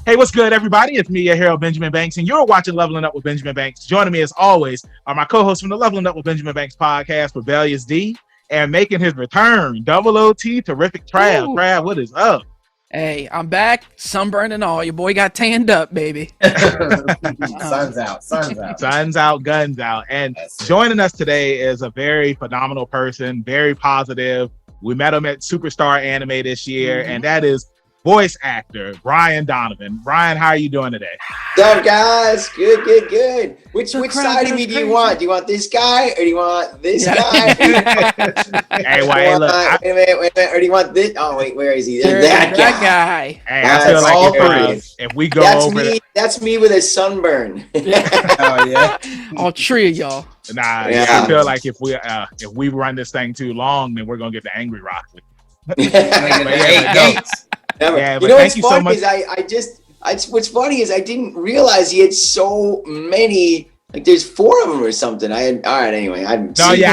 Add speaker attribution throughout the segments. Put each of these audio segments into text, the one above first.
Speaker 1: Hey, what's good, everybody? It's me, your hero, Benjamin Banks, and you're watching Leveling Up with Benjamin Banks. Joining me, as always, are my co-hosts from the Leveling Up with Benjamin Banks podcast, Rebellious D, and making his return, Double OT, Terrific Trav. Trav, what is up?
Speaker 2: Hey, I'm back, sunburned and all. Your boy got tanned up, baby.
Speaker 3: Sun's out.
Speaker 1: Sun's out, guns out. And joining us today is a very phenomenal person, very positive. We met him at Superstar Anime this year, and that is voice actor Brian Donovon. Brian, how are you doing today?
Speaker 3: What's up, guys? Good. Which side of me do you want? Do you want this guy or do you want this guy?
Speaker 1: Hey, wait, look.
Speaker 3: Wait a minute. Or do you want this? Oh, wait, where is he?
Speaker 2: That guy.
Speaker 1: Hey, I feel like if we go
Speaker 3: that's me with a sunburn.
Speaker 1: Oh yeah.
Speaker 2: All three of y'all.
Speaker 1: Nah, yeah. I feel like if we run this thing too long, then we're gonna get the angry rock.
Speaker 3: Yeah, you know what's funny is what's funny is I didn't realize he had so many. Like there's 4 of them or something. I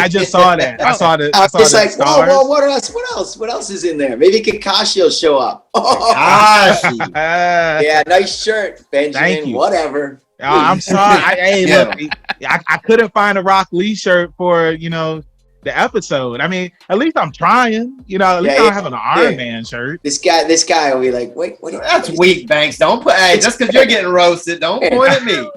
Speaker 1: just saw that. I saw that.
Speaker 3: It's like, whoa, what else? What else is in there? Maybe Kakashi will show up.
Speaker 1: Kakashi.
Speaker 3: Yeah, nice shirt, Benjamin.
Speaker 1: Thank you.
Speaker 3: Whatever.
Speaker 1: I'm sorry. Look, I couldn't find a Rock Lee shirt for the episode. I mean, at least I'm trying. At least I don't have an Iron Man shirt.
Speaker 3: This guy will be like, wait, what?
Speaker 4: That's weak, Banks. Don't put. Hey, just because you're getting roasted, don't point at me.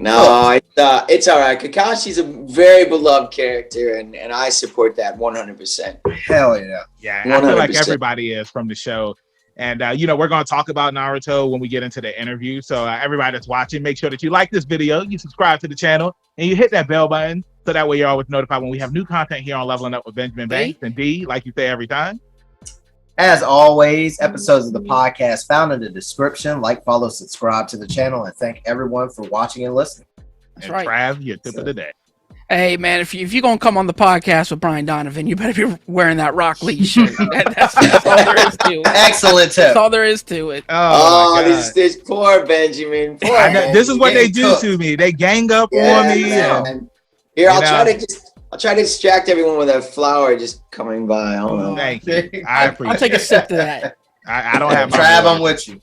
Speaker 3: No, it's all right. Kakashi's a very beloved character, and I support that 100%.
Speaker 4: Hell yeah.
Speaker 1: Yeah, 100%. I feel like everybody is from the show. And, we're going to talk about Naruto when we get into the interview. So everybody that's watching, make sure that you like this video, you subscribe to the channel, and you hit that bell button. So that way you're always notified when we have new content here on Leveling Up with Benjamin Banks. And D, like you say every time.
Speaker 4: As always, episodes of the podcast found in the description. Like, follow, subscribe to the channel, and thank everyone for watching and listening.
Speaker 1: That's right. Trav, your tip of the day.
Speaker 2: Hey, man, if you're going to come on the podcast with Brian Donovon, you better be wearing that Rock Lee shirt. That's all there is to it.
Speaker 4: Excellent tip.
Speaker 2: That's all there is to it.
Speaker 3: Oh this poor Benjamin.
Speaker 1: This is what they do to me. They gang up on me.
Speaker 3: Here, I'll try to distract everyone with a flower just coming by. I don't know.
Speaker 1: Thank you. I appreciate
Speaker 2: I'll take a sip to that.
Speaker 1: I don't have my
Speaker 4: Trav, I'm with you.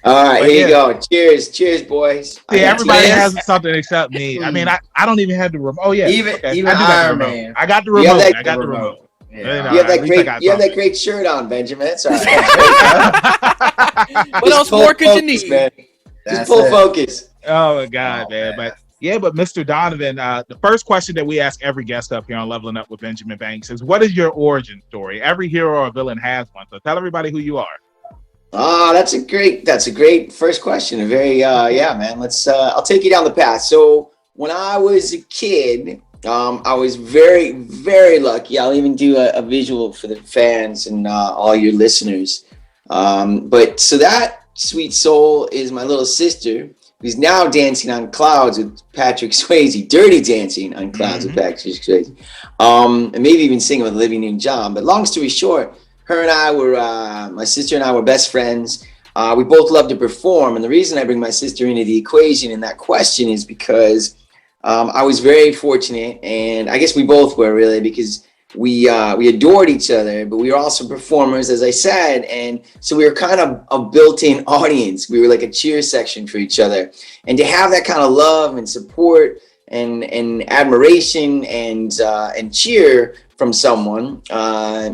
Speaker 3: All right, here you go. Cheers, boys.
Speaker 1: See, everybody has something except me. I mean, I don't even have the remote. Oh yeah,
Speaker 4: even Iron Man.
Speaker 1: I got the remote. I got the remote.
Speaker 3: Yeah. You have that great shirt on, Benjamin. That's all right.
Speaker 2: What else more could you need?
Speaker 3: Man. Just full focus.
Speaker 1: Oh my God, man. But Mr. Donovon, the first question that we ask every guest up here on Leveling Up with Benjamin Banks is, what is your origin story? Every hero or villain has one. So tell everybody who you are.
Speaker 3: That's a great first question. Very, man. I'll take you down the path. So when I was a kid, I was very, very lucky. I'll even do a visual for the fans and all your listeners. But so that sweet soul is my little sister, who's now dancing on clouds with Patrick Swayze, dirty dancing on clouds with Patrick Swayze, and maybe even singing with Olivia Newton-John. But long story short, her and I were, my sister and I were best friends. We both love to perform. And the reason I bring my sister into the equation in that question is because I was very fortunate, and I guess we both were really, because we adored each other, but we were also performers, as I said. And so we were kind of a built-in audience. We were like a cheer section for each other. And to have that kind of love and support and admiration and cheer from someone,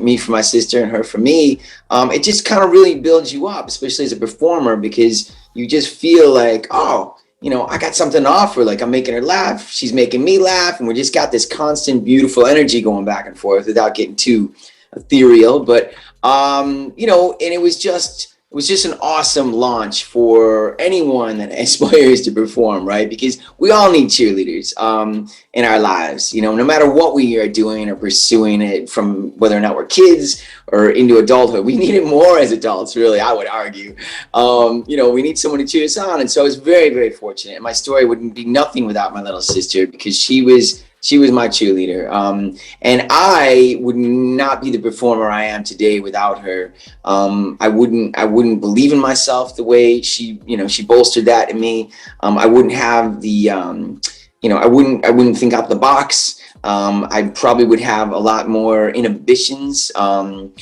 Speaker 3: me for my sister and her for me, it just kind of really builds you up, especially as a performer, because you just feel like, I got something to offer. Like, I'm making her laugh, she's making me laugh, and we just got this constant, beautiful energy going back and forth without getting too ethereal. But, and it was just an awesome launch for anyone that aspires to perform, right? Because we all need cheerleaders in our lives, no matter what we are doing or pursuing it, from whether or not we're kids or into adulthood. We need it more as adults, really, I would argue. We need someone to cheer us on. And so I was very, very fortunate. And my story wouldn't be nothing without my little sister, because she was my cheerleader. And I would not be the performer I am today without her. I wouldn't believe in myself the way she bolstered that in me. I wouldn't have the, I wouldn't think out the box. I probably would have a lot more inhibitions, and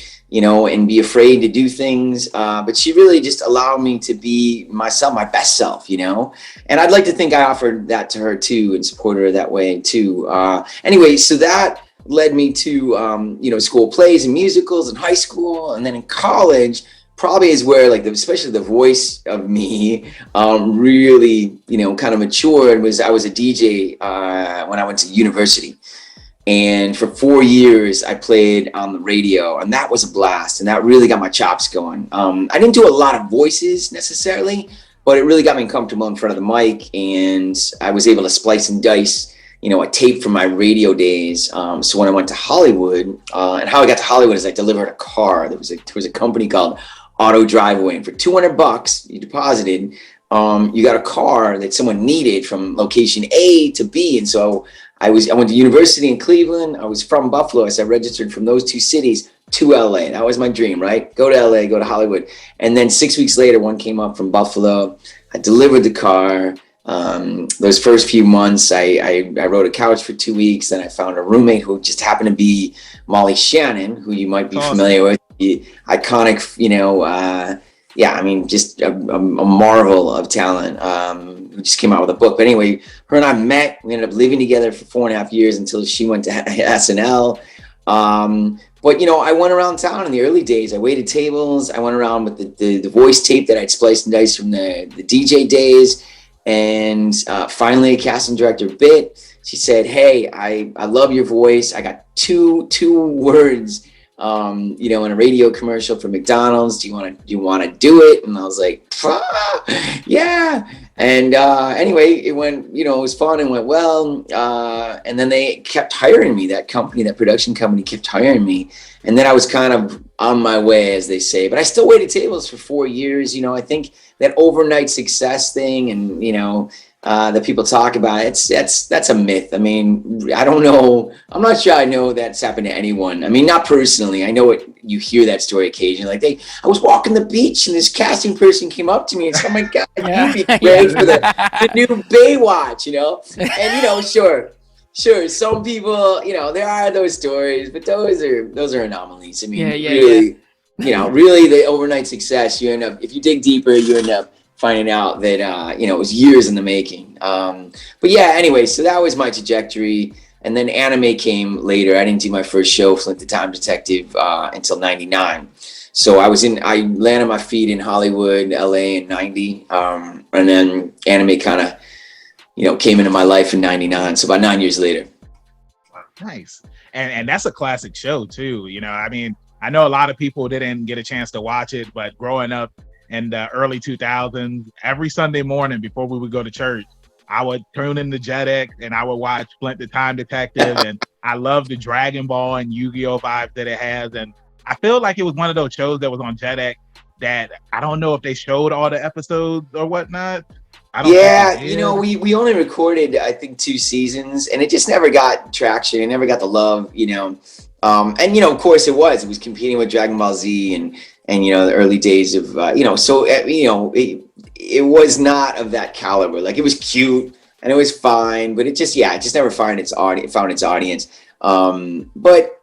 Speaker 3: be afraid to do things. But she really just allowed me to be myself, my best self, and I'd like to think I offered that to her too and supported her that way too. Anyway, so that led me to, school plays and musicals in high school. And then in college, probably is where especially the voice of me really, kind of matured. I was a DJ when I went to university. And for 4 years, I played on the radio, and that was a blast. And that really got my chops going. I didn't do a lot of voices necessarily, but it really got me comfortable in front of the mic. And I was able to splice and dice, a tape from my radio days. So when I went to Hollywood, and how I got to Hollywood is I delivered a car. There was a company called Auto Driveway, and for $200 you deposited, you got a car that someone needed from location A to B. And so I went to university in Cleveland. I was from Buffalo, so I registered from those two cities to LA. That was my dream, right? Go to LA, go to Hollywood. And then 6 weeks later, one came up from Buffalo. I delivered the car. Those first few months, I rode a couch for 2 weeks. Then I found a roommate who just happened to be Molly Shannon, who you might be familiar with, the iconic, just a marvel of talent, who just came out with a book. But anyway, her and I met. We ended up living together for 4.5 years until she went to SNL. But I went around town in the early days. I waited tables. I went around with the voice tape that I'd spliced and diced from the DJ days. And finally, a casting director bit. She said, "Hey, I love your voice. I got two words, in a radio commercial for McDonald's. Do you want to do it?" And I was like, "Yeah." And anyway, it went. It was fun and went well. And then they kept hiring me. That production company, kept hiring me. And then I was kind of on my way, as they say. But I still waited tables for 4 years. I think that overnight success thing, and that people talk about, that's a myth. I mean, I don't know. I'm not sure I know that's happened to anyone. I mean, not personally. I know you hear that story occasionally. I was walking the beach and this casting person came up to me and said, "Oh my God, you'd be great for the new Baywatch," And sure. Some people, there are those stories, but those are anomalies. I mean, really the overnight success, you end up, if you dig deeper, you end up finding out that, it was years in the making. But yeah, anyway, so that was my trajectory. And then anime came later. I didn't do my first show, Flint the Time Detective, until 99. So I landed my feet in Hollywood, LA in 90. And then anime kind of, came into my life in 99. So about 9 years later.
Speaker 1: Nice. And that's a classic show too. I mean, I know a lot of people didn't get a chance to watch it, but growing up in the early 2000s, every Sunday morning before we would go to church, I would tune in to Jetix and I would watch Flint the Time Detective. And I love the Dragon Ball and Yu-Gi-Oh vibes that it has. And I feel like it was one of those shows that was on Jetix that I don't know if they showed all the episodes or whatnot.
Speaker 3: We only recorded, I think, 2 seasons, and it just never got traction. It never got the love, and of course it was competing with Dragon Ball Z and the early days of it was not of that caliber. Like, it was cute and it was fine, but it just never found its audience. But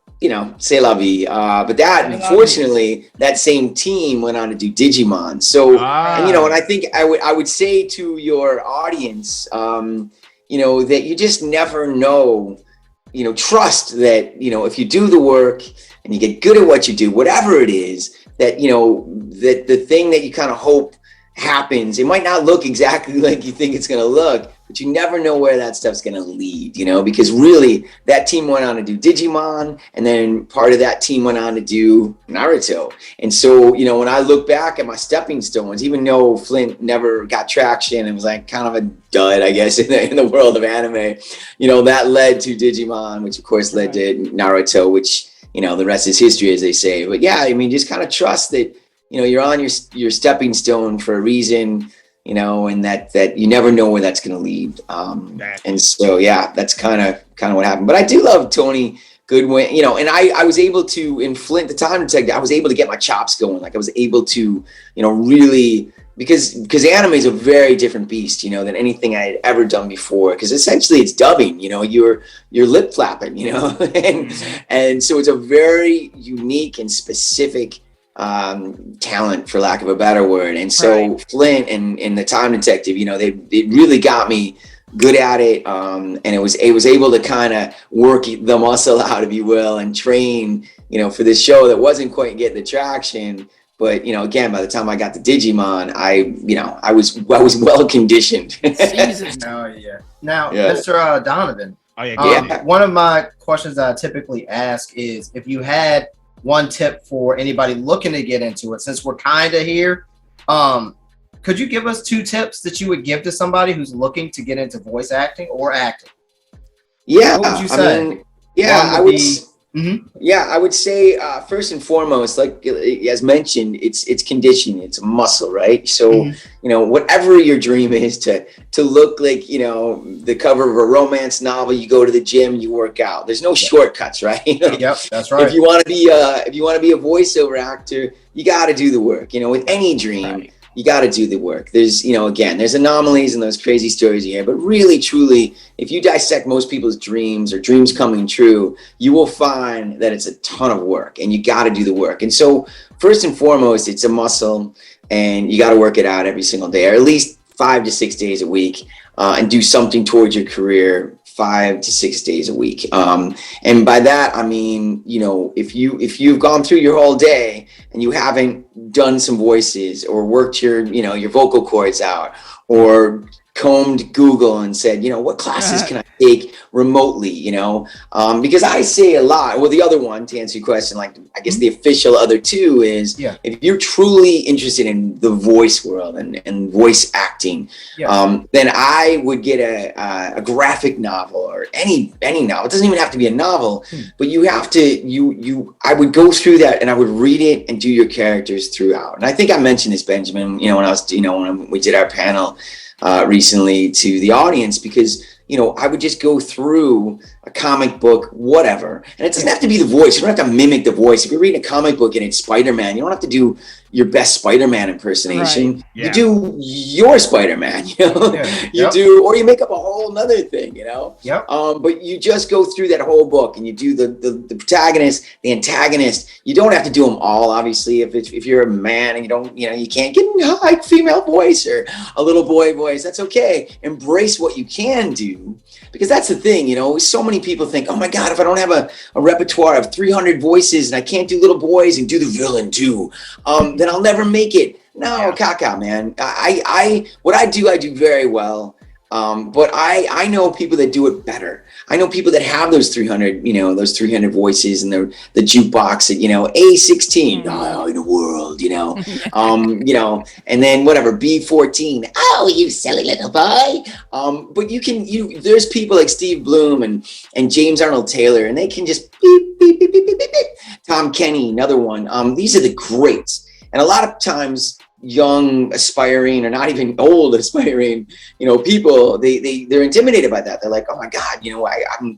Speaker 3: c'est la vie. But that, unfortunately, that same team went on to do Digimon. So, and I think I would say to your audience, that you just never know, trust that, if you do the work and you get good at what you do, whatever it is, that, that the thing that you kind of hope happens, it might not look exactly like you think it's going to look, but you never know where that stuff's going to lead, because really that team went on to do Digimon, and then part of that team went on to do Naruto. And so, when I look back at my stepping stones, even though Flint never got traction and was like kind of a dud, I guess, in the world of anime, that led to Digimon, which of course led to Naruto, which, the rest is history, as they say. But yeah, I mean, just kind of trust that, you're on your stepping stone for a reason, and that you never know where that's going to lead. And so, yeah, that's kind of what happened. But I do love Tony Goodwin, and I was able to, in Flint the Time Detective, I was able to get my chops going. Like, I was able to, really because anime is a very different beast, you know, than anything I had ever done before. Because essentially it's dubbing, you know, you're lip flapping, you know, and so it's a very unique and specific talent, for lack of a better word. And so Flint and the Time Detective, you know, they really got me good at it, and it was able to kind of work the muscle out, if you will, and train, you know, for this show that wasn't quite getting the traction. But, you know, again, by the time I got to Digimon, I was well conditioned.
Speaker 4: Now, Mr. Donovan.
Speaker 1: Oh yeah.
Speaker 4: One of my questions that I typically ask is if you had one tip for anybody looking to get into it, since we're kind of here, could you give us 2 tips that you would give to somebody who's looking to get into voice acting or acting?
Speaker 3: Yeah,
Speaker 4: what would you say?
Speaker 3: I mean, I would. Yeah, I would say first and foremost, like as mentioned, it's conditioning, it's a muscle, right? So you know, whatever your dream is to look like, you know, the cover of a romance novel, you go to the gym, you work out. There's no shortcuts, right?
Speaker 4: Yep, that's right.
Speaker 3: If you want to be a voiceover actor, you got to do the work. You know, with any dream. You got to do the work. There's, you know, again, there's anomalies and those crazy stories you hear, but really, truly, if you dissect most people's dreams or dreams coming true, you will find that it's a ton of work and you got to do the work. And so first and foremost, it's a muscle and you got to work it out every single day, or at least 5 to 6 days a week, and do something towards your career 5 to 6 days a week. And by that, I mean, you know, if you've gone through your whole day and you haven't done some voices or worked your vocal cords out, or combed Google and said, you know, what classes can I take remotely, you know? Because I say a lot, well, the other one, to answer your question, like, I guess the official other 2 is, if you're truly interested in the voice world and voice acting, then I would get a graphic novel or any novel. It doesn't even have to be a novel, but you have to, I would go through that and I would read it and do your characters throughout. And I think I mentioned this, Benjamin, you know, when we did our panel recently to the audience, because, you know, I would just go through a comic book, whatever. And it doesn't have to be the voice. You don't have to mimic the voice. If you're reading a comic book and it's Spider-Man, you don't have to do your best Spider-Man impersonation. You do your Spider-Man, you know, you do, or you make up a whole nother thing, you know, but you just go through that whole book and you do the protagonist, the antagonist. You don't have to do them all, obviously. If you're a man and you don't, you know, you can't get a high female voice or a little boy voice, that's okay. Embrace what you can do, because that's the thing, you know, so many people think, oh my God, if I don't have a repertoire of 300 voices and I can't do little boys and do the villain too, then I'll never make it. No, caca, man. What I do very well. But I know people that do it better. I know people that have those 300, you know, those 300 voices and the jukebox at, you know, A16, in the world, you know, you know, and then whatever, B14, oh, you silly little boy. But there's people like Steve Bloom and James Arnold Taylor, and they can just beep, beep, beep, beep, beep, beep, beep. Tom Kenny, another one. These are the greats. And a lot of times, young aspiring or not even old aspiring, you know, people, they're intimidated by that. They're like, oh my God, you know, I'm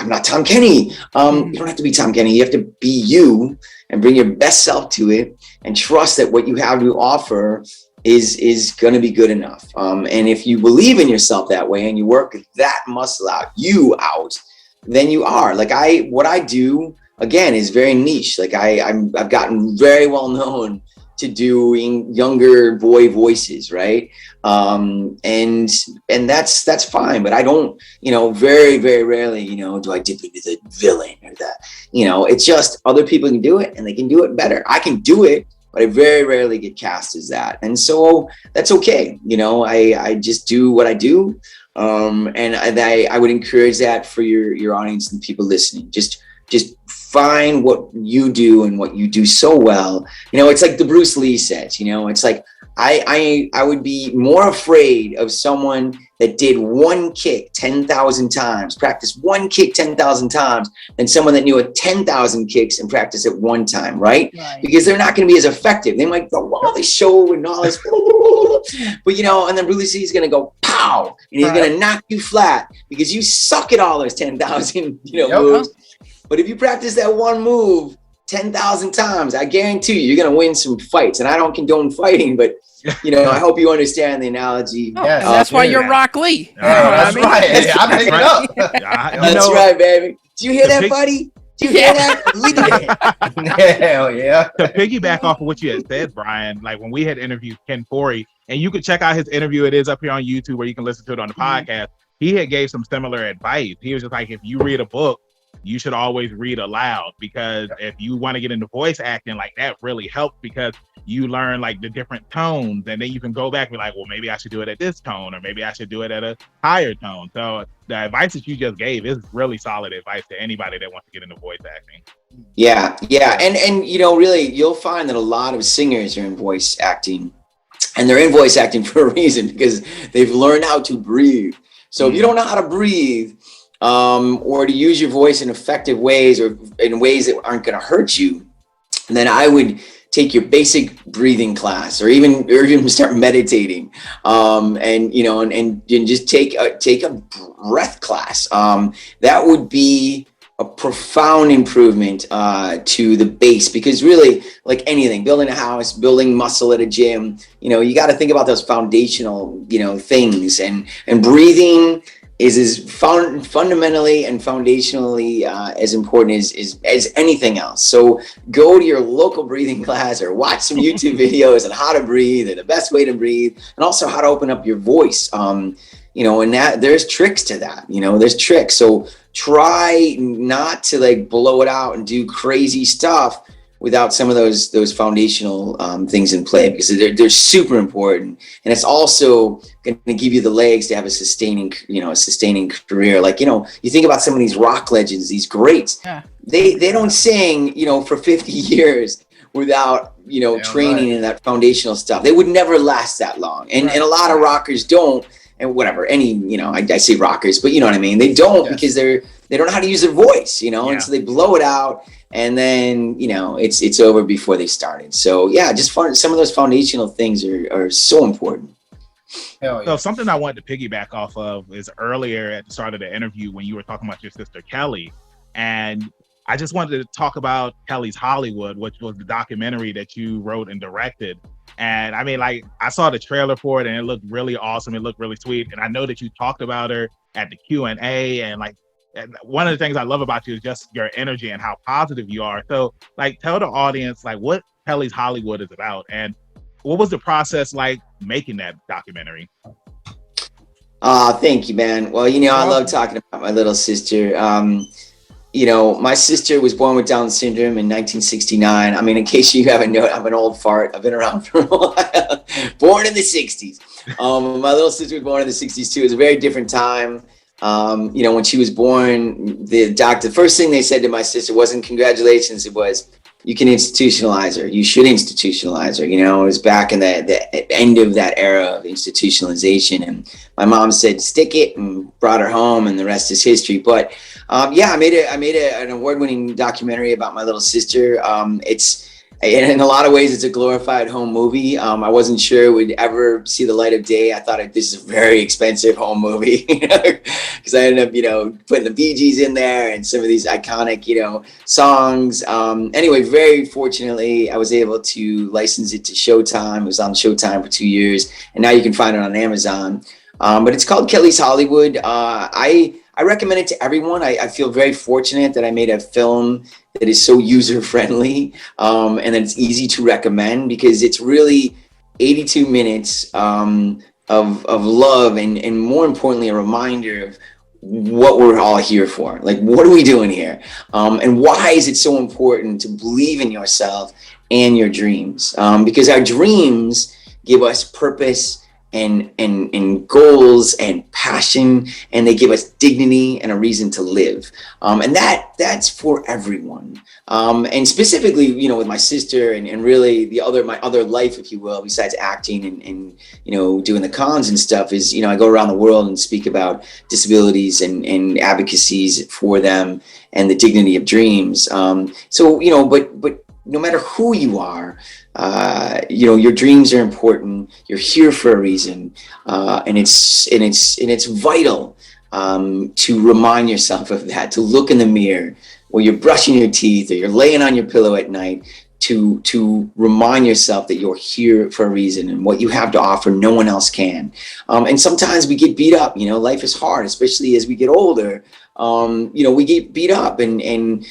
Speaker 3: not Tom Kenny. You don't have to be Tom Kenny. You have to be you and bring your best self to it and trust that what you have to offer is going to be good enough. And if you believe in yourself that way and you work that muscle out, then you are. Like what I do, again, is very niche. Like I've gotten very well known to doing younger boy voices, right? And that's fine, but I don't, you know, very, very rarely, you know, do I dip into the villain or that, you know, it's just other people can do it and they can do it better. I can do it, but I very rarely get cast as that. And so that's okay. You know, I just do what I do. And I would encourage that for your audience and people listening. Just find what you do and what you do so well. You know, it's like the Bruce Lee says, you know, it's like I would be more afraid of someone that did one kick 10,000 times, practice one kick 10,000 times, than someone that knew it 10,000 kicks and practice it one time, right? Because they're not going to be as effective. They might go, wow, they show and all this, but you know, and then Bruce Lee is going to go pow, and he's going to knock you flat because you suck at all those 10,000, you know, moves. But if you practice that one move 10,000 times, I guarantee you're going to win some fights. And I don't condone fighting, but I hope you understand the analogy.
Speaker 2: Oh, and that's why you're Rock Lee.
Speaker 4: That's right. I picked it up.
Speaker 3: That's right, baby. Do you hear that, buddy? Do you hear that?
Speaker 4: Hell yeah.
Speaker 1: To piggyback off of what you had said, Brian, like when we had interviewed Ken Forey, and you could check out his interview, it is up here on YouTube where you can listen to it on the podcast. He had gave some similar advice. He was just like, if you read a book, you should always read aloud, because if you want to get into voice acting, like that really helps, because you learn like the different tones, and then you can go back and be like, well, maybe I should do it at this tone, or maybe I should do it at a higher tone. So the advice that you just gave is really solid advice to anybody that wants to get into voice acting.
Speaker 3: Yeah. And really, you'll find that a lot of singers are in voice acting, and they're in voice acting for a reason, because they've learned how to breathe. So if you don't know how to breathe, or to use your voice in effective ways, or in ways that aren't going to hurt you, then I would take your basic breathing class, or even start meditating, and just take a breath class. That would be a profound improvement to the base, because really, like anything, building a house, building muscle at a gym, you got to think about those foundational things, and breathing is as fundamentally and foundationally as important as anything else. So go to your local breathing class, or watch some YouTube videos on how to breathe, and the best way to breathe, and also how to open up your voice. And that there's tricks to that. There's tricks. So try not to like blow it out and do crazy stuff without some of those foundational things in play, because they're super important, and it's also going to give you the legs to have a sustaining career. Like you think about some of these rock legends, these greats. Yeah. They don't sing for 50 years without training in that foundational stuff. They would never last that long, and a lot of rockers don't. And whatever, I say rockers, but you know what I mean. They don't, because they don't know how to use their voice, and so they blow it out, and then it's over before they started. So just some of those foundational things are so important.
Speaker 1: So something I wanted to piggyback off of is earlier at the start of the interview when you were talking about your sister Kelly, and I just wanted to talk about Kelly's Hollywood, which was the documentary that you wrote and directed. And I mean, like, I saw the trailer for it, and it looked really awesome. It looked really sweet. And I know that you talked about her at the Q&A, and one of the things I love about you is just your energy and how positive you are. So like, tell the audience like what Kelly's Hollywood is about, and what was the process like making that documentary?
Speaker 3: Thank you, man. Well, I love talking about my little sister. My sister was born with Down syndrome in 1969. I mean, in case you haven't known, I'm an old fart. I've been around for a while. Born in the 60s. My little sister was born in the 60s too. It was a very different time. When she was born, the first thing they said to my sister wasn't congratulations. It was, you can institutionalize her. You should institutionalize her. It was back in the end of that era of institutionalization. And my mom said, stick it, and brought her home, and the rest is history. But I made an award-winning documentary about my little sister. It's in a lot of ways, it's a glorified home movie. I wasn't sure it would ever see the light of day. I thought this is a very expensive home movie, because I ended up, putting the Bee Gees in there and some of these iconic, songs. Anyway, very fortunately, I was able to license it to Showtime. It was on Showtime for 2 years, and now you can find it on Amazon. But it's called Kelly's Hollywood. I recommend it to everyone. I feel very fortunate that I made a film that is so user-friendly, and that it's easy to recommend, because it's really 82 minutes of love, and more importantly, a reminder of what we're all here for. Like, what are we doing here? And why is it so important to believe in yourself and your dreams? Because our dreams give us purpose and goals and passion, and they give us dignity and a reason to live. And that's for everyone. And specifically, with my sister and really my other life, if you will, besides acting and doing the cons and stuff, is, I go around the world and speak about disabilities and advocacies for them and the dignity of dreams. But no matter who you are, your dreams are important. You're here for a reason, and it's vital to remind yourself of that. To look in the mirror while you're brushing your teeth, or you're laying on your pillow at night, to remind yourself that you're here for a reason, and what you have to offer no one else can. And sometimes we get beat up. Life is hard, especially as we get older. We get beat up, and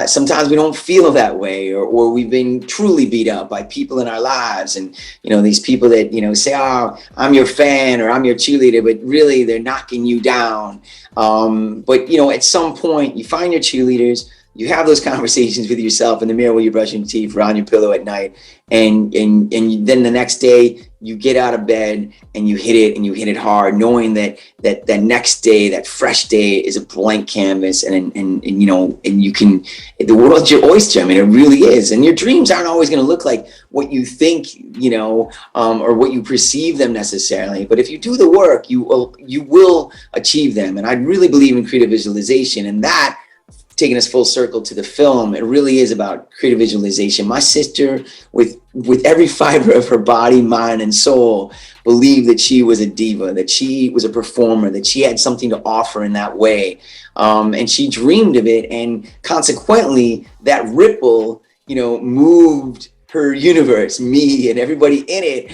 Speaker 3: sometimes we don't feel that way, or we've been truly beat up by people in our lives. And these people that say, "Oh, I'm your fan," or "I'm your cheerleader," but really they're knocking you down. But at some point you find your cheerleaders. You have those conversations with yourself in the mirror while you're brushing your teeth, or on your pillow at night, and then the next day you get out of bed and you hit it, and you hit it hard, knowing that next day, that fresh day, is a blank canvas, and you can, the world's your oyster. I mean, it really is. And your dreams aren't always going to look like what you think, or what you perceive them necessarily. But if you do the work, you will achieve them. And I really believe in creative visualization, and that, taking us full circle to the film, it really is about creative visualization. My sister, with every fiber of her body, mind, and soul, believed that she was a diva, that she was a performer, that she had something to offer in that way. And she dreamed of it, and consequently, that ripple, moved her universe, me, and everybody in it,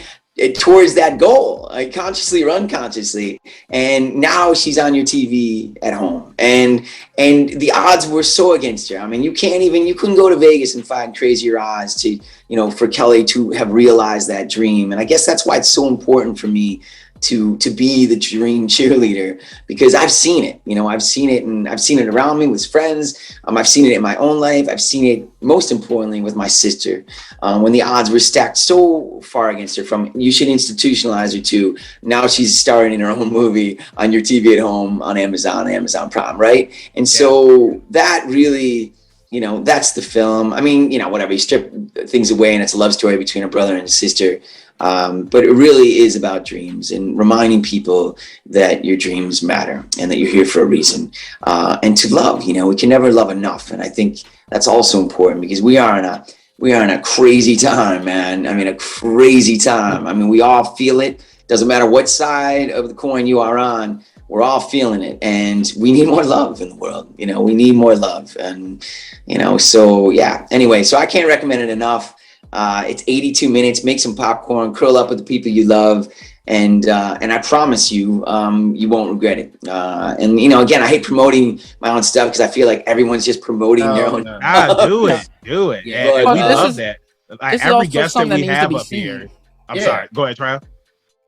Speaker 3: towards that goal, consciously or unconsciously. And now she's on your TV at home, and the odds were so against her. I mean, you couldn't go to Vegas and find crazier odds to, for Kelly to have realized that dream. And I guess that's why it's so important for me to be the dream cheerleader, because I've seen it. I've seen it, and I've seen it around me with friends. I've seen it in my own life. I've seen it, most importantly, with my sister, when the odds were stacked so far against her, from "you should institutionalize her" to now she's starring in her own movie on your TV at home on Amazon Prime, right? And so that really, that's the film. I mean, whatever, you strip things away and it's a love story between a brother and a sister. But it really is about dreams, and reminding people that your dreams matter, and that you're here for a reason, and to love. We can never love enough. And I think that's also important, because we are in a crazy time, man. I mean, a crazy time. I mean, we all feel it. Doesn't matter what side of the coin you are on, we're all feeling it, and we need more love in the world. We need more love, and so yeah. Anyway, so I can't recommend it enough. It's 82 minutes. Make some popcorn, curl up with the people you love, and I promise you, you won't regret it. And again, I hate promoting my own stuff, because I feel like everyone's just promoting their own.
Speaker 1: Do it.
Speaker 3: Yeah.
Speaker 1: And
Speaker 3: Well,
Speaker 1: we love that. Every guest that we have up
Speaker 2: seen.
Speaker 1: here. I'm sorry. Go ahead, Trav.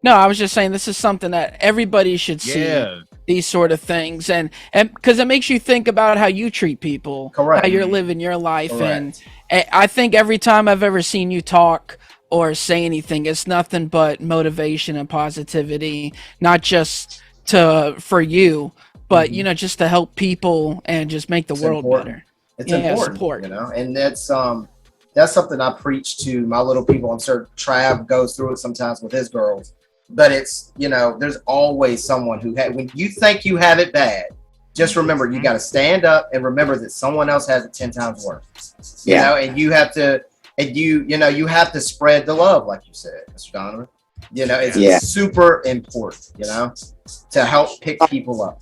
Speaker 2: No, I was just saying, this is something that everybody should see. These sort of things, and because it makes you think about how you treat people,
Speaker 4: Correct.
Speaker 2: how you're living your life.
Speaker 4: Correct.
Speaker 2: And I think every time I've ever seen you talk or say anything, it's nothing but motivation and positivity, not just for you, but just to help people and just make the world better.
Speaker 4: It's important,
Speaker 2: support.
Speaker 4: And that's something I preach to my little people. I'm sure Trav goes through it sometimes with his girls. But it's, there's always someone when you think you have it bad, just remember, you got to stand up and remember that someone else has it 10 times worse. And you have to, you have to spread the love, like you said, Mr. Donovan. It's super important, to help pick people up.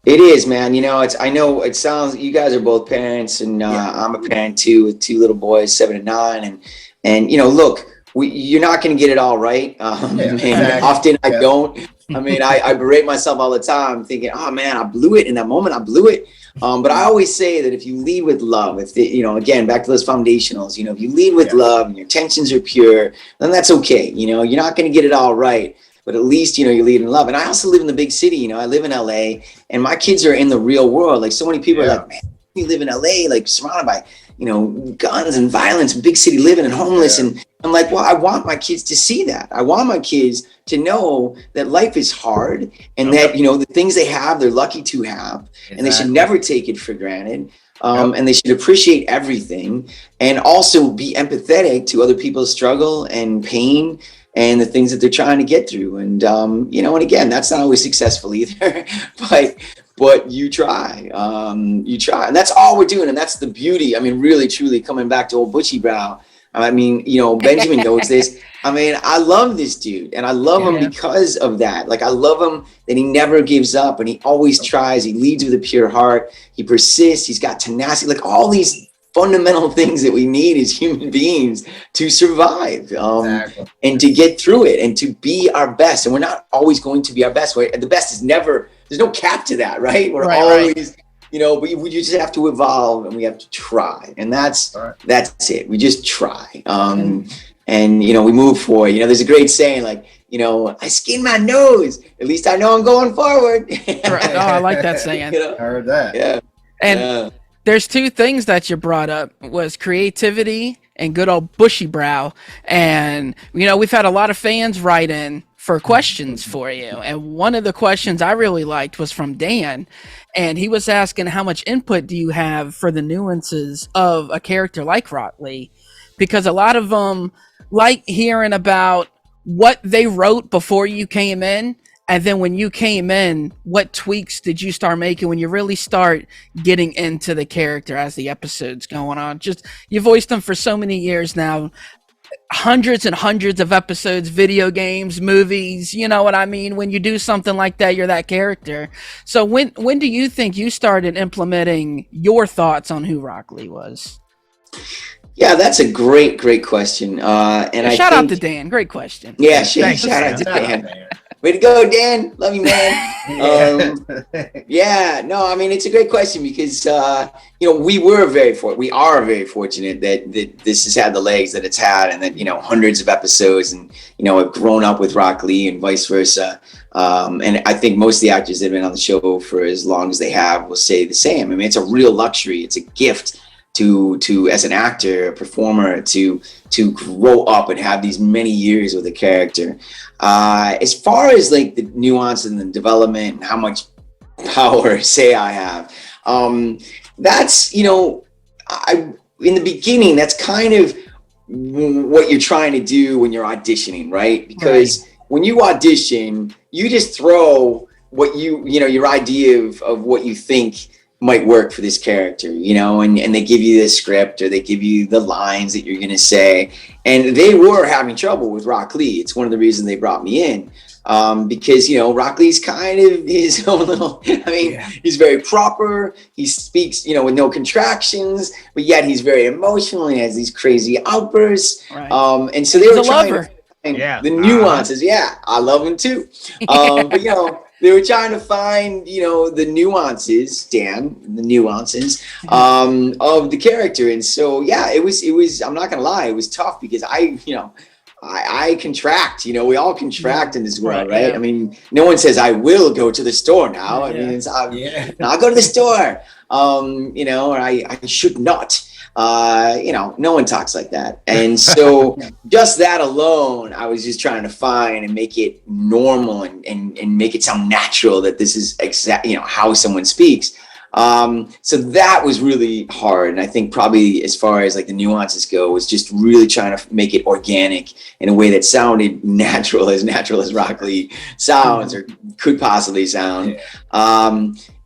Speaker 3: It is, man. I know it sounds, you guys are both parents, and I'm a parent too, with two little boys, 7 and 9. And look, you're not going to get it all right. Exactly. Often I don't. I mean, I berate myself all the time, thinking, "Oh man, I blew it in that moment. I blew it." But I always say that if you lead with love, again, back to those foundationals, if you lead with love and your intentions are pure, then that's okay. You're not going to get it all right, but at least, you lead in love. And I also live in the big city. I live in LA, and my kids are in the real world. Like, so many people are like, "Man, you live in LA, like surrounded by, guns and violence, and big city living and homeless." And I'm like, well, I want my kids to see that. I want my kids to know that life is hard, and that, the things they have, they're lucky to have, and they should never take it for granted. And they should appreciate everything, and also be empathetic to other people's struggle and pain and the things that they're trying to get through. And, and again, that's not always successful either, but you try, and that's all we're doing. And that's the beauty. I mean, really, truly, coming back to old Bushy Brow. I mean, Benjamin knows this. I mean, I love this dude, and I love him because of that. Like, I love him that he never gives up, and he always tries. He leads with a pure heart. He persists. He's got tenacity. Like, all these fundamental things that we need as human beings to survive,
Speaker 4: Exactly.
Speaker 3: and to get through it and to be our best. And we're not always going to be our best. The best is never, there's no cap to that, right? We're always, you know, we just have to evolve and we have to try. And that's it. We just try. And, you know, we move forward. You know, there's a great saying like, you know, I skinned my nose. At least I know I'm going forward.
Speaker 2: Oh, I like that saying.
Speaker 3: You know?
Speaker 4: I heard that.
Speaker 3: Yeah.
Speaker 2: And there's two things that you brought up was creativity and good old bushy brow. And, you know, we've had a lot of fans write in for questions for you. And one of the questions I really liked was from Dan. And he was asking how much input do you have for the nuances of a character like Rock Lee? Because a lot of them like hearing about what they wrote before you came in. And then when you came in, what tweaks did you start making when you really start getting into the character as the episode's going on? Just, you voiced them for so many years now, hundreds and hundreds of episodes, video games, movies, you know what I mean? When you do something like that, you're that character. So when do you think you started implementing your thoughts on who Rock Lee was?
Speaker 3: Yeah, that's a great question. And
Speaker 2: shout out to Dan. Great question.
Speaker 3: Yeah, shout out to Dan. Way to go, Dan. Love you, man. Yeah, no, I mean, it's a great question because, you know, we are very fortunate that this has had the legs that it's had, and that, you know, hundreds of episodes, and, you know, have grown up with Rock Lee and vice versa. And I think most of the actors that have been on the show for as long as they have will say the same. I mean, it's a real luxury. It's a gift to as an actor, a performer, to grow up and have these many years with a character. As far as like the nuance and the development and how much power say I have, that's, you know, in the beginning, that's kind of what you're trying to do when you're auditioning, right? Because when you audition, you just throw what you know, your idea of what you think might work for this character, you know, and they give you the script or they give you the lines that you're going to say. And they were having trouble with Rock Lee. It's one of the reasons they brought me in, because, you know, Rock Lee's kind of his own little, I mean, he's very proper. He speaks, you know, with no contractions, but yet he's very emotional. He has these crazy outbursts. And so they were trying to find the nuances. Yeah, I love him too. But, you know, they were trying to find, you know, the nuances, Dan, the nuances of the character. And so, yeah, it was, I'm not going to lie, it was tough because I contract, you know, we all contract in this world, right? Yeah. I mean, no one says, I will go to the store now. I mean, it's, I'll go to the store, you know, or I should not. You know, no one talks like that. And so just that alone, I was just trying to find and make it normal and make it sound natural that this is exactly, you know, how someone speaks. So that was really hard. And I think probably as far as like the nuances go, was just really trying to make it organic in a way that sounded natural as Rock Lee sounds or could possibly sound.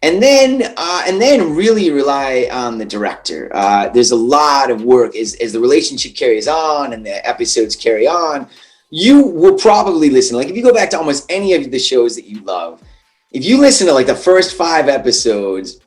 Speaker 3: And then really rely on the director. There's a lot of work as the relationship carries on and the episodes carry on. You will probably listen, like if you go back to almost any of the shows that you love, if you listen to like the first 5 episodes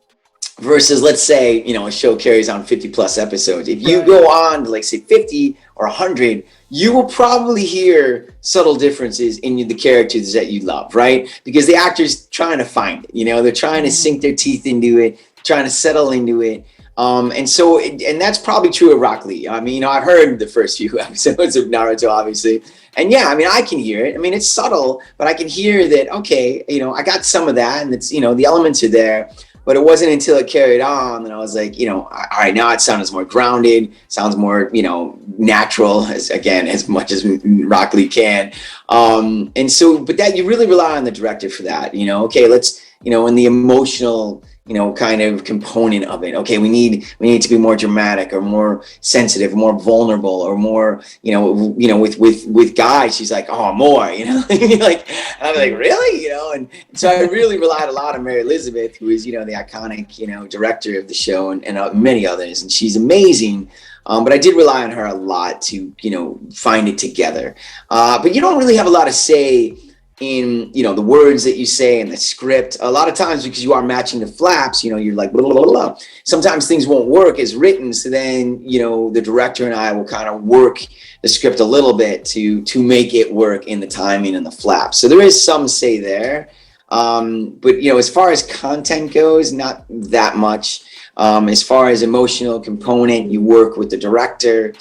Speaker 3: versus, let's say, you know, a show carries on 50 plus episodes. If you go on to like say 50 or 100, you will probably hear subtle differences in the characters that you love, right? Because the actor's trying to find it, you know, they're trying to sink their teeth into it, trying to settle into it. And so, and that's probably true of Rock Lee. I mean, you know, I've heard the first few episodes of Naruto, obviously. And yeah, I mean, I can hear it. I mean, it's subtle, but I can hear that, okay, you know, I got some of that and it's, you know, the elements are there. But it wasn't until it carried on that I was like, you know, all right, now it sounds more grounded, sounds more, you know, natural, as much as Rock Lee can. And so, but that you really rely on the director for that, you know, okay, let's, you know, in the emotional, you know, kind of component of it. Okay, we need to be more dramatic or more sensitive, more vulnerable, or more, you know, with guys, she's like, oh, more, you know, like, and I'm like, really, you know, and so I really relied a lot on Mary Elizabeth, who is, you know, the iconic, you know, director of the show, and many others, and she's amazing. But I did rely on her a lot to, you know, find it together. But you don't really have a lot of say in, you know, the words that you say and the script. A lot of times, because you are matching the flaps, you know, you're like, blah, blah, blah, blah. Sometimes things won't work as written. So then, you know, the director and I will kind of work the script a little bit to make it work in the timing and the flaps. So there is some say there. But, you know, as far as content goes, not that much. As far as emotional component, you work with the director.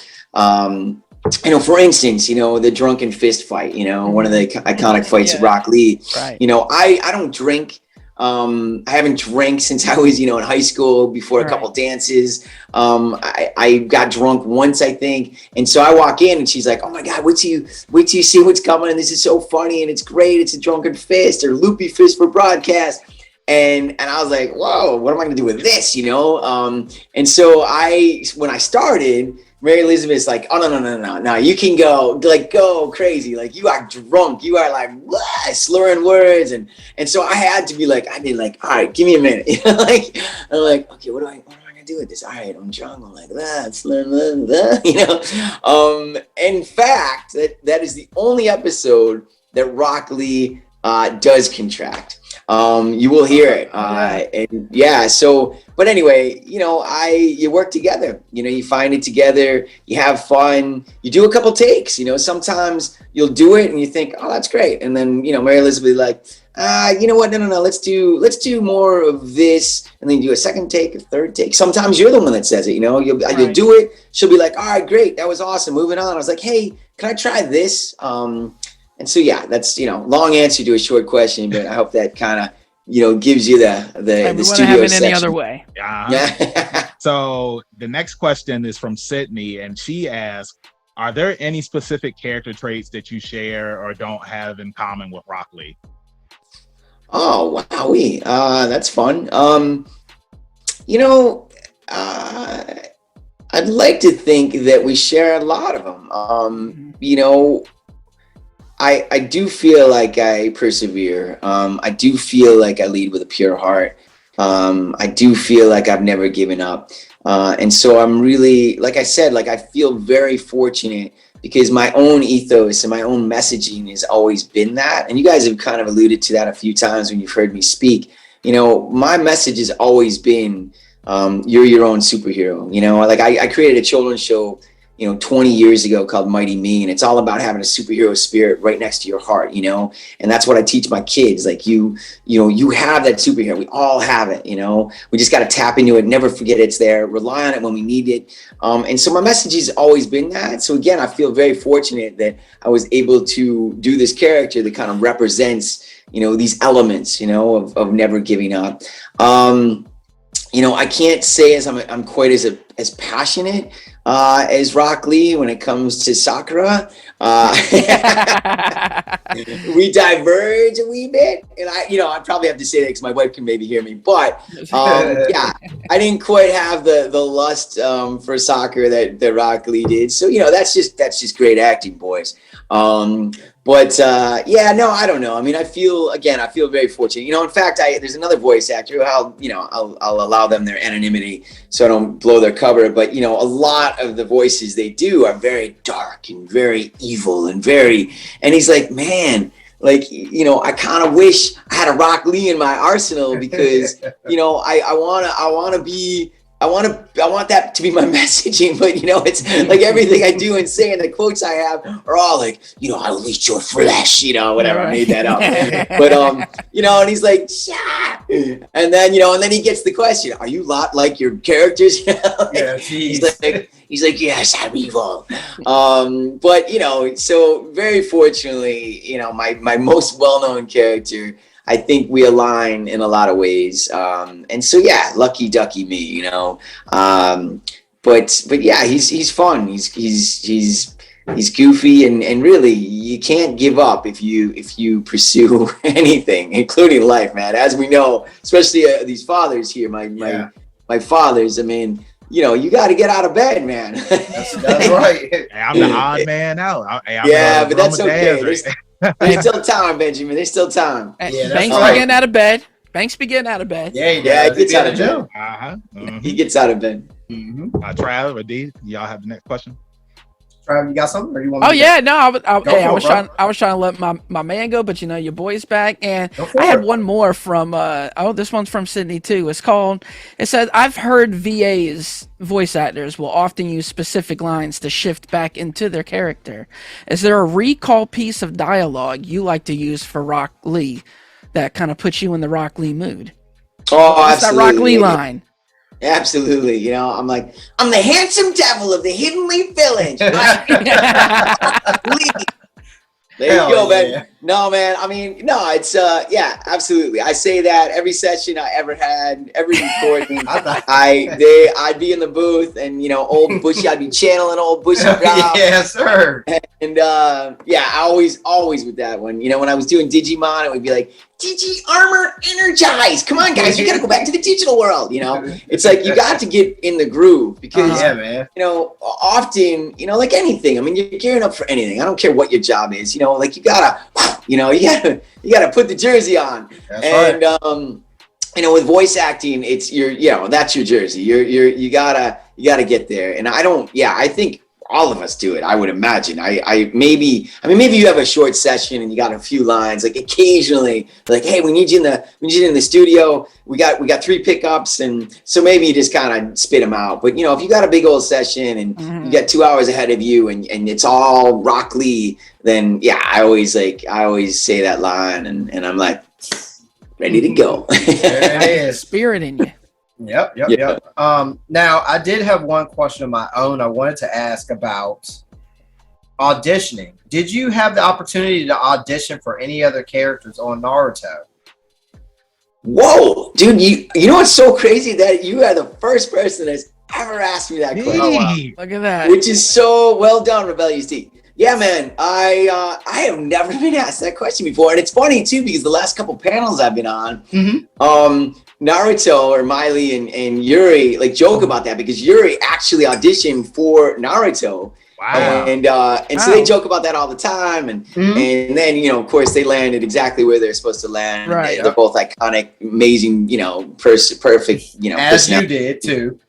Speaker 3: You know, for instance, you know, the drunken fist fight, you know, one of the iconic fights of Rock Lee.
Speaker 2: Right.
Speaker 3: You know, I don't drink. I haven't drank since I was, you know, in high school before a couple dances. I got drunk once, I think. And so I walk in and she's like, oh my God, wait till you see what's coming. And this is so funny. And it's great. It's a drunken fist or loopy fist for broadcast. And I was like, whoa, what am I going to do with this? You know? And so when I started, Mary Elizabeth's like, oh, no, you can go crazy. Like, you are drunk. You are like, what? Slurring words. And so I had to be like, all right, give me a minute. You know, like, I'm like, okay, what am I gonna do with this? All right, I'm drunk. I'm like, slurring, you know? In fact, that is the only episode that Rock Lee does contract. You will hear it. And yeah, so, but anyway, you know, you work together, you know, you find it together, you have fun, you do a couple takes, you know, sometimes you'll do it and you think, oh, that's great. And then, you know, Mary Elizabeth like, you know what? No, let's do more of this. And then you do a second take, a third take. Sometimes you're the one that says it, you know, you'll do it. She'll be like, all right, great. That was awesome. Moving on. I was like, hey, can I try this? And so, yeah, that's, you know, long answer to a short question, but I hope that kind of, you know, gives you the studio
Speaker 2: have it
Speaker 3: section.
Speaker 2: any other way.
Speaker 3: Yeah.
Speaker 1: So the next question is from Sydney, and she asks, are there any specific character traits that you share or don't have in common with Rock Lee?
Speaker 3: Oh, wowee. That's fun. You know, I'd like to think that we share a lot of them. You know, I do feel like I persevere. I do feel like I lead with a pure heart. I do feel like I've never given up. And so I'm really, like I said, like I feel very fortunate because my own ethos and my own messaging has always been that. And you guys have kind of alluded to that a few times when you've heard me speak. You know, my message has always been, you're your own superhero. You know, like I created a children's show, you know, 20 years ago called Mighty Me. And it's all about having a superhero spirit right next to your heart, you know? And that's what I teach my kids. Like you have that superhero. We all have it, you know? We just got to tap into it. Never forget it's there. Rely on it when we need it. And so my message has always been that. So again, I feel very fortunate that I was able to do this character that kind of represents, you know, these elements, you know, of never giving up. You know, I can't say I'm quite as passionate as Rock Lee when it comes to Sakura. We diverge a wee bit, and I probably have to say that because my wife can maybe hear me. But yeah, I didn't quite have the lust for Sakura that Rock Lee did. So, you know, that's just great acting, boys. But yeah, no, I don't know. I mean, I feel very fortunate. You know, in fact, there's another voice actor who I'll allow them their anonymity so I don't blow their cover. But, you know, a lot of the voices they do are very dark and very evil and he's like, man, like, you know, I kind of wish I had a Rock Lee in my arsenal because, you know, I want that to be my messaging, but you know, it's like everything I do and say and the quotes I have are all like, you know, I'll eat your flesh, you know, whatever. I made that up. But you know, and he's like, yeah. And then, you know, and then he gets the question, are you a lot like your characters? You know? Like,
Speaker 4: Yeah,
Speaker 3: he's like, yes, I'm evil. But you know, so very fortunately, you know, my most well-known character, I think we align in a lot of ways. And so, yeah, lucky ducky me, you know. But yeah, he's fun. He's goofy and really you can't give up if you pursue anything, including life, man. As we know, especially these fathers here, my fathers, I mean, you know, you got to get out of bed, man.
Speaker 4: That's right.
Speaker 1: Hey, I'm the odd man out.
Speaker 3: Yeah, but that's okay. There's still time, Benjamin. There's still time.
Speaker 2: Yeah, Banks be getting out of bed. Banks be getting out of bed.
Speaker 3: Yeah, he gets out of bed.
Speaker 1: Mm-hmm.
Speaker 3: He gets out of bed.
Speaker 1: Trav or D, y'all have the next question?
Speaker 4: Trav, you got something, or you want?
Speaker 2: Oh yeah, no, I was
Speaker 4: bro.
Speaker 2: trying to let my man go, but your boy's back, and
Speaker 4: Go for
Speaker 2: I had
Speaker 4: it.
Speaker 2: one more from this one's from Sydney too. It says I've heard VAs voice actors will often use specific lines to shift back into their character. Is there a recall piece of dialogue you like to use for Rock Lee that kind of puts you in the Rock Lee mood?
Speaker 3: Oh,
Speaker 2: What's that Rock Lee
Speaker 3: absolutely.
Speaker 2: line?
Speaker 3: Absolutely. You know, I'm the handsome devil of the Hidden Leaf Village. Lee. There you go, man. No, man. I mean, no, it's yeah, absolutely. I say that every session I ever had, every recording, I'd be in the booth, and old Bushy, I'd be channeling old Bushy Brown.
Speaker 4: Yes, sir.
Speaker 3: And yeah, I always with that one. When I was doing Digimon, it would be like, Digi Armor Energize. Come on, guys, you gotta go back to the digital world. It's like you got to get in the groove because
Speaker 4: yeah, man.
Speaker 3: often, like anything. I mean, you're gearing up for anything. I don't care what your job is. Like you gotta put the jersey on.
Speaker 4: That's
Speaker 3: and
Speaker 4: right.
Speaker 3: With voice acting, it's that's your jersey. You gotta get there. And I think all of us do it. I would imagine. Maybe you have a short session and you got a few lines. Like occasionally, like, hey, we need you in the studio. We got 3 pickups, and so maybe you just kind of spit them out. But if you got a big old session and you got 2 hours ahead of you, and it's all Rock Lee, then yeah, I always say that line, and I'm like, ready to go.
Speaker 4: There it is.
Speaker 2: Spirit in you.
Speaker 4: Yep. Now I did have one question of my own I wanted to ask about auditioning. Did you have the opportunity to audition for any other characters on Naruto?
Speaker 3: Whoa, dude, you know what's so crazy that you are the first person that's ever asked me that question.
Speaker 1: Oh, wow.
Speaker 2: Look at that.
Speaker 3: Which is so well done, Rebellious D. Yeah, man, I have never been asked that question before, and it's funny too because the last couple panels I've been on, Naruto or Miley and Yuri like joke about that because Yuri actually auditioned for Naruto.
Speaker 1: Wow.
Speaker 3: And so they joke about that all the time, and then of course they landed exactly where they're supposed to land.
Speaker 2: Right.
Speaker 3: They're both iconic, amazing, perfect,
Speaker 4: As you did too.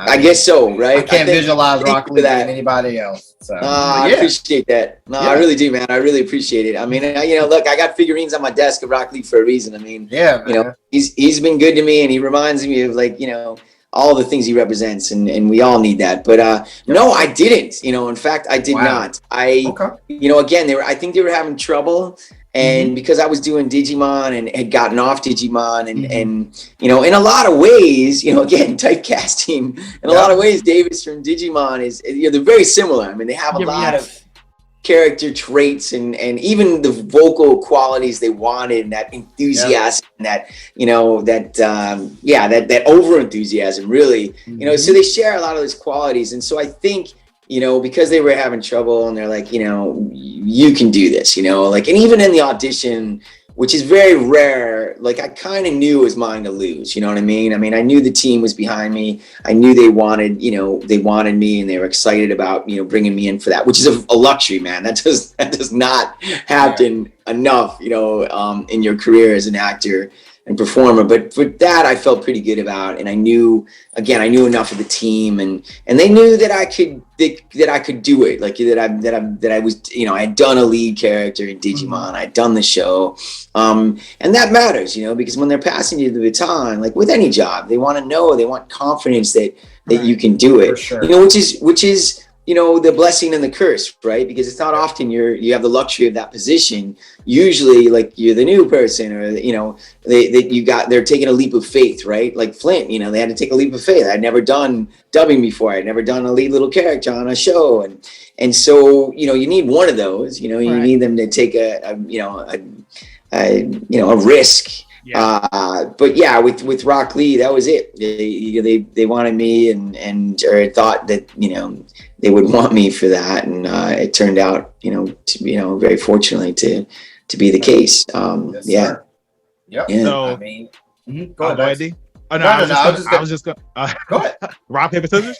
Speaker 3: I guess so, right?
Speaker 4: I can't visualize Rock Lee than anybody else. So
Speaker 3: I appreciate that. No, I really do, man. I really appreciate it. I mean, look, I got figurines on my desk of Rock Lee for a reason. I mean,
Speaker 4: man.
Speaker 3: He's been good to me, and he reminds me of all the things he represents, and we all need that. But no, I didn't. In fact, I did not. Again, I think they were having trouble. And because I was doing Digimon and had gotten off Digimon and in a lot of ways, again, typecasting, in a lot of ways, Davis from Digimon is, they're very similar. I mean, they have a lot of character traits and even the vocal qualities they wanted, and that enthusiasm and that, that over enthusiasm really, so they share a lot of those qualities. And so I think, because they were having trouble and they're like, you can do this, and even in the audition, which is very rare, like I kind of knew it was mine to lose, you know what I mean? I mean, I knew the team was behind me. I knew they wanted me, and they were excited about, bringing me in for that, which is a luxury, man. That does not happen enough, in your career as an actor and performer. But for that, I felt pretty good about, and I knew enough of the team, and they knew that I could do it, like that I was, I had done a lead character in Digimon, I'd done the show, and that matters, because when they're passing you the baton, like with any job, they want confidence that you can do it,
Speaker 4: sure.
Speaker 3: Which is the blessing and the curse, right? Because it's not often you have the luxury of that position. Usually, like you're the new person, or they're taking a leap of faith, right? Like Flint, they had to take a leap of faith. I'd never done dubbing before. I'd never done a lead little character on a show, and so you need one of those. You need them to take a risk. Yeah. But yeah, with Rock Lee, that was it. They wanted me or thought that they would want me for that, and it turned out very fortunately to be the case.
Speaker 4: Yes,
Speaker 3: yeah.
Speaker 4: Sir. Yep.
Speaker 3: Yeah.
Speaker 1: So,
Speaker 4: I mean, go ahead.
Speaker 1: D? Oh no, I was just gonna
Speaker 4: go ahead.
Speaker 1: Rock, paper, scissors.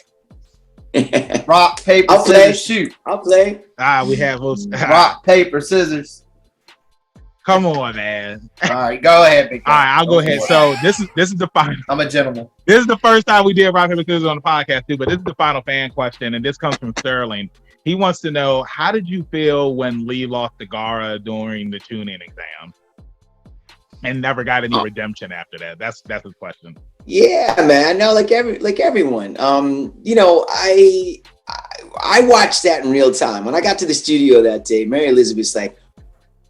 Speaker 4: Rock, paper,
Speaker 3: I'll
Speaker 4: scissors, shoot.
Speaker 3: I'll play.
Speaker 1: We have those.
Speaker 4: Rock, paper, scissors.
Speaker 1: Come on, man.
Speaker 4: All right, go ahead, Big
Speaker 1: All right, I'll go ahead. So this is the final.
Speaker 4: I'm a gentleman.
Speaker 1: This is the first time we did rock paper scissors on the podcast too, but this is the final fan question, and this comes from Sterling. He wants to know, how did you feel when Lee lost to Gara during the tune-in exam, and never got any redemption after that? That's his question.
Speaker 3: Yeah, man. No, like everyone. I watched that in real time. When I got to the studio that day, Mary Elizabeth's like,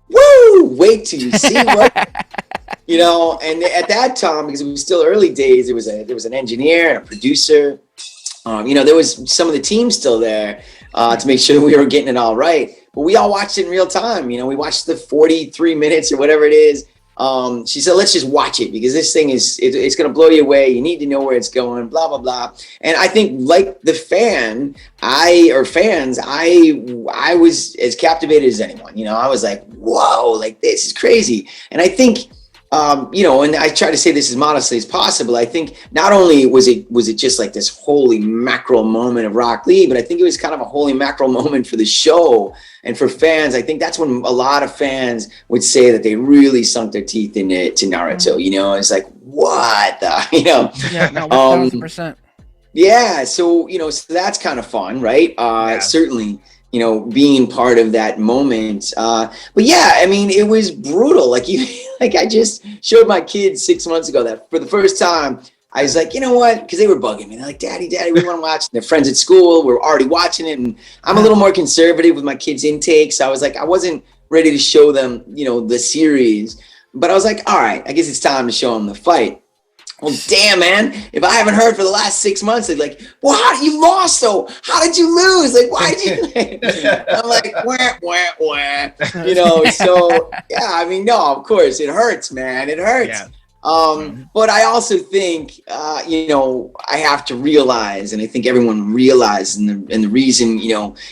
Speaker 3: "Woo! Wait till you see what." And at that time, because it was still early days, there was an engineer and a producer. There was some of the team still there to make sure we were getting it all right. But we all watched it in real time. We watched the 43 minutes or whatever it is. She said, let's just watch it because this thing it's going to blow you away. You need to know where it's going, blah, blah, blah. And I think like the I was as captivated as anyone. I was like, whoa, like this is crazy. And I think, and I try to say this as modestly as possible. I think not only was it just like this holy mackerel moment of Rock Lee, but I think it was kind of a holy mackerel moment for the show and for fans. I think that's when a lot of fans would say that they really sunk their teeth into Naruto. It's like, what the,
Speaker 2: Yeah, no, 1,000%.
Speaker 3: Yeah, so so that's kind of fun, right? Certainly. Being part of that moment. But yeah, I mean, it was brutal. Like I just showed my kids 6 months ago that for the first time, I was like, you know what? Because they were bugging me. They're like, Daddy, we want to watch. And their friends at school were already watching it. And I'm a little more conservative with my kids' intake. So I was like, I wasn't ready to show them, the series. But I was like, all right, I guess it's time to show them the fight. Well, damn, man, if I haven't heard for the last 6 months, they're like, well, you lost, though. How did you lose? Like, why did you? I'm like, wah. So, yeah, I mean, no, of course, it hurts, man. It hurts. Yeah. But I also think, I have to realize, and I think everyone realizes, and the reason,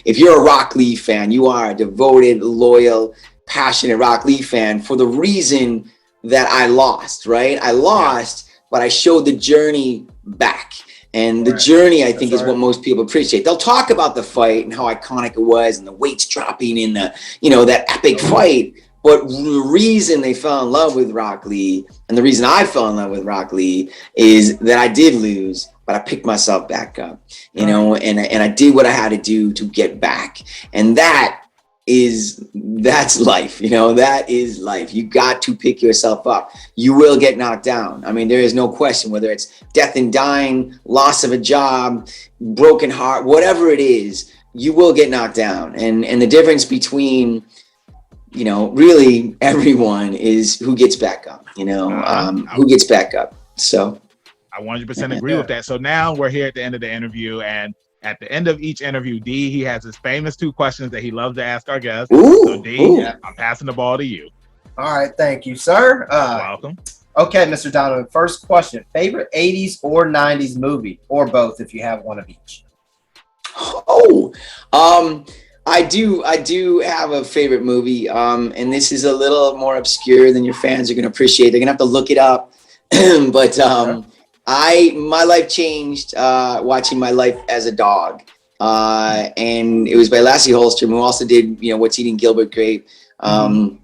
Speaker 3: if you're a Rock Lee fan, you are a devoted, loyal, passionate Rock Lee fan for the reason that I lost, right? I lost. But I showed the journey back. And the journey, I think, is what most people appreciate. They'll talk about the fight and how iconic it was and the weights dropping in the, that epic fight. But the reason they fell in love with Rock Lee and the reason I fell in love with Rock Lee is that I did lose, but I picked myself back up, and I did what I had to do to get back. And that's life. That is life. You got to pick yourself up. You will get knocked down. I mean, there is no question, whether it's death and dying, loss of a job, broken heart, whatever it is, you will get knocked down. And the difference between, really everyone is who gets back up, who gets back up. So
Speaker 1: I 100% agree with that. So now we're here at the end of the interview, and at the end of each interview, D, he has his famous 2 questions that he loves to ask our guests. So D, I'm passing the ball to you.
Speaker 4: All right, thank you, sir.
Speaker 1: Welcome.
Speaker 4: Okay, Mr. Donovan, first question. Favorite 80s or 90s movie, or both if you have one of each?
Speaker 3: I do have a favorite movie, and this is a little more obscure than your fans are going to appreciate. They're going to have to look it up. But my life changed watching My Life as a Dog. And it was by Lassie Holstrom, who also did, What's Eating Gilbert Grape. And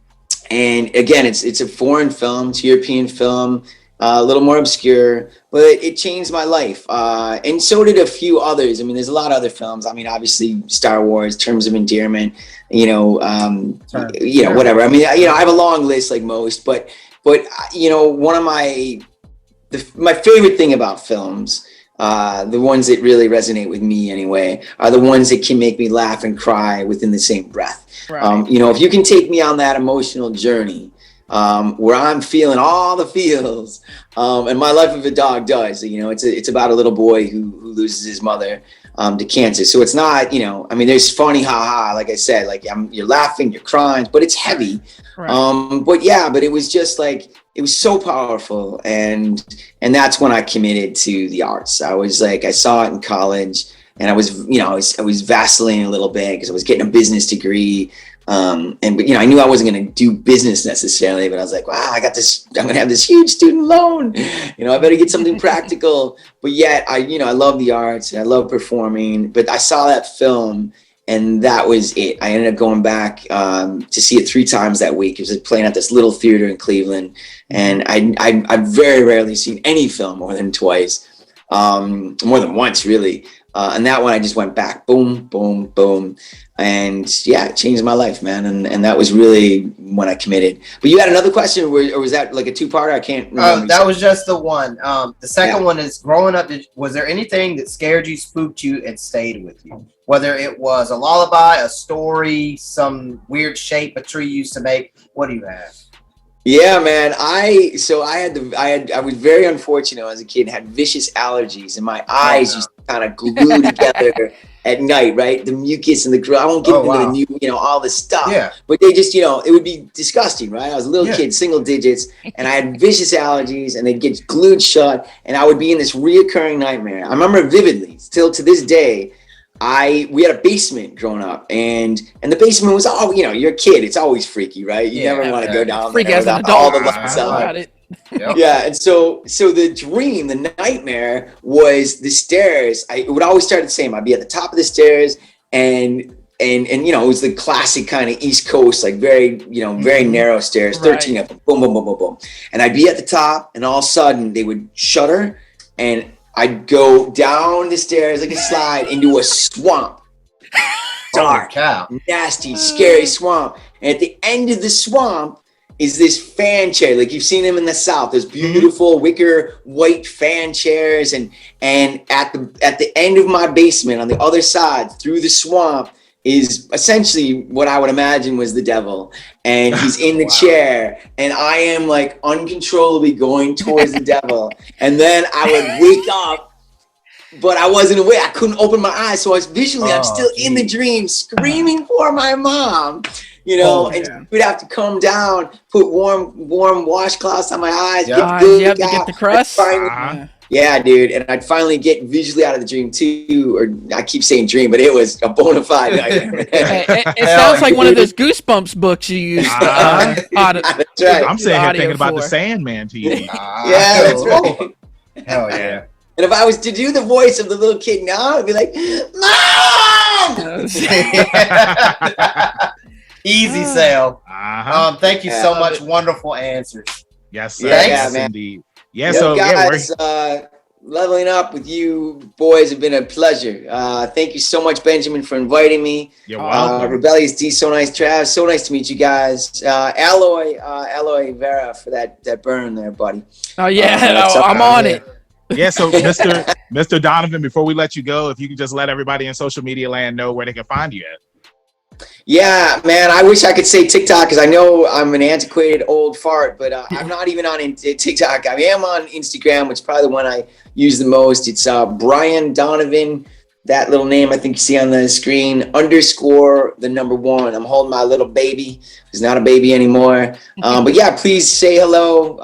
Speaker 3: again, it's a foreign film, it's a European film, a little more obscure, but it changed my life. And so did a few others. I mean, there's a lot of other films. I mean, obviously Star Wars, Terms of Endearment, whatever. I mean, I have a long list like most, but one of my favorite thing about films, the ones that really resonate with me anyway, are the ones that can make me laugh and cry within the same breath. Right. If you can take me on that emotional journey, where I'm feeling all the feels, and My Life of a Dog does. It's about a little boy who loses his mother to cancer. So it's not, there's funny, like I said, like you're laughing, you're crying, but it's heavy. Right. But it was just like, it was so powerful, and that's when I committed to the arts. I was like, I saw it in college, and I was, I was vacillating a little bit because I was getting a business degree. But I knew I wasn't going to do business necessarily, but I was like, wow, I'm going to have this huge student loan. I better get something practical. But yet I love the arts and I love performing, but I saw that film and that was it. I ended up going back to see it 3 times that week. It was playing at this little theater in Cleveland, and I've very rarely seen any film more than twice, more than once really. And that one I just went back, boom, boom, boom. And yeah, it changed my life, man. And that was really when I committed. But you had another question, or was that like a 2-parter? I can't remember.
Speaker 4: That was just the one. The second one is, growing up, was there anything that scared you, spooked you, and stayed with you? Whether it was a lullaby, a story, some weird shape a tree used to make. What do you have?
Speaker 3: Yeah, man. I was very unfortunate as a kid, had vicious allergies, and my eyes used to kind of glue together at night, right? The mucus and I won't get into the new, all this stuff. Yeah. But they just, it would be disgusting, right? I was a little kid, single digits, and I had vicious allergies, and they'd get glued shut, and I would be in this reoccurring nightmare. I remember vividly, still to this day. We had a basement growing up, and the basement was all, you're a kid, it's always freaky, right? You never want to go down there without all the lights out. Yep. Yeah, and so the dream, the nightmare was the stairs. It would always start the same. I'd be at the top of the stairs, and it was the classic kind of East Coast, like very, very narrow stairs, 13 of them, boom, boom, boom, boom, boom. And I'd be at the top, and all of a sudden they would shutter, and I'd go down the stairs like a slide into a swamp. Dark, nasty, scary swamp. And at the end of the swamp is this fan chair. Like you've seen them in the South. There's beautiful wicker white fan chairs. And at the end of my basement, on the other side, through the swamp, is essentially what I would imagine was the devil. And he's in the chair, and I am like uncontrollably going towards the devil. And then I would wake up, but I wasn't awake. I couldn't open my eyes. So I'm still in the dream, screaming for my mom, and we'd have to come down, put warm washcloths on my eyes,
Speaker 2: you have to get the crust.
Speaker 3: Yeah, dude. And I'd finally get visually out of the dream too, or I keep saying dream, but it was a bona fide nightmare.
Speaker 2: It sounds like one of those Goosebumps books you used.
Speaker 3: That's right.
Speaker 1: I'm sitting here thinking about the Sandman to you.
Speaker 3: Yeah, that's right.
Speaker 4: Hell yeah.
Speaker 3: And if I was to do the voice of the little kid now, I'd be like, Mom!
Speaker 4: Easy sale. Thank you so much. Wonderful answers.
Speaker 1: Yes, sir. Yes,
Speaker 3: man.
Speaker 1: Indeed. Yeah,
Speaker 3: guys, leveling up with you boys have been a pleasure. Thank you so much, Benjamin, for inviting me.
Speaker 1: You're welcome.
Speaker 3: Rebellious D, so nice. Trav, so nice to meet you guys. Aloe Vera for that burn there, buddy.
Speaker 2: Oh yeah, I'm on it.
Speaker 1: Yeah, so Mr. Donovan, before we let you go, if you could just let everybody in social media land know where they can find you at.
Speaker 3: Yeah, man, I wish I could say TikTok, because I know I'm an antiquated old fart, but I'm not even on TikTok. I am on Instagram, which is probably the one I use the most. It's Brian Donovan, that little name I think you see on the screen, _ the number 1. I'm holding my little baby, who's not a baby anymore. But yeah, please say hello,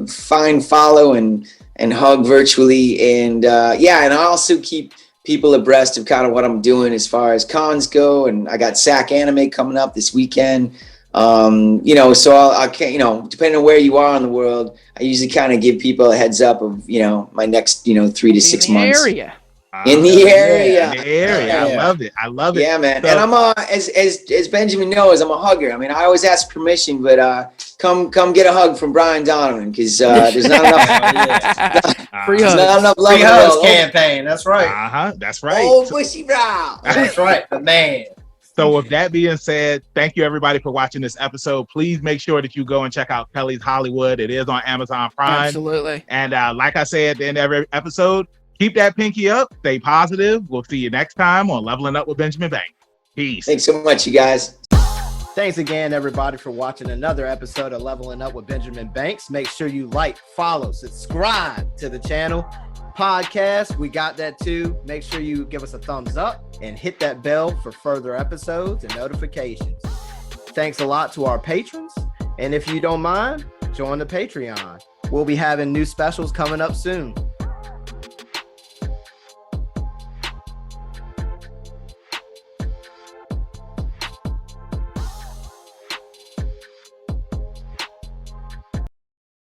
Speaker 3: follow, and hug virtually. And and I also keep people abreast of kind of what I'm doing as far as cons go, and I got SAC Anime coming up this weekend. So I can't, depending on where you are in the world, I usually kind of give people a heads up of, my next, 3 to 6 months. In the area.
Speaker 1: I love it.
Speaker 3: Yeah, man. So, and I'm as Benjamin knows, I'm a hugger. I mean, I always ask permission, but come get a hug from Brian Donovan, because there's not enough
Speaker 2: free hugs.
Speaker 3: Not enough love.
Speaker 4: Free hugs campaign. That's right.
Speaker 1: That's right.
Speaker 3: Oh, bushy brow.
Speaker 4: That's right. The man.
Speaker 1: So with that being said, thank you everybody for watching this episode. Please make sure that you go and check out Kelly's Hollywood. It is on Amazon Prime.
Speaker 2: Absolutely.
Speaker 1: And like I say at the end of every episode, keep that pinky up. Stay positive. We'll see you next time on Leveling Up with Benjamin Banks. Peace.
Speaker 3: Thanks so much, you guys.
Speaker 4: Thanks again, everybody, for watching another episode of Leveling Up with Benjamin Banks. Make sure you like, follow, subscribe to the channel. Podcast, we got that too. Make sure you give us a thumbs up and hit that bell for further episodes and notifications. Thanks a lot to our patrons. And if you don't mind, join the Patreon. We'll be having new specials coming up soon.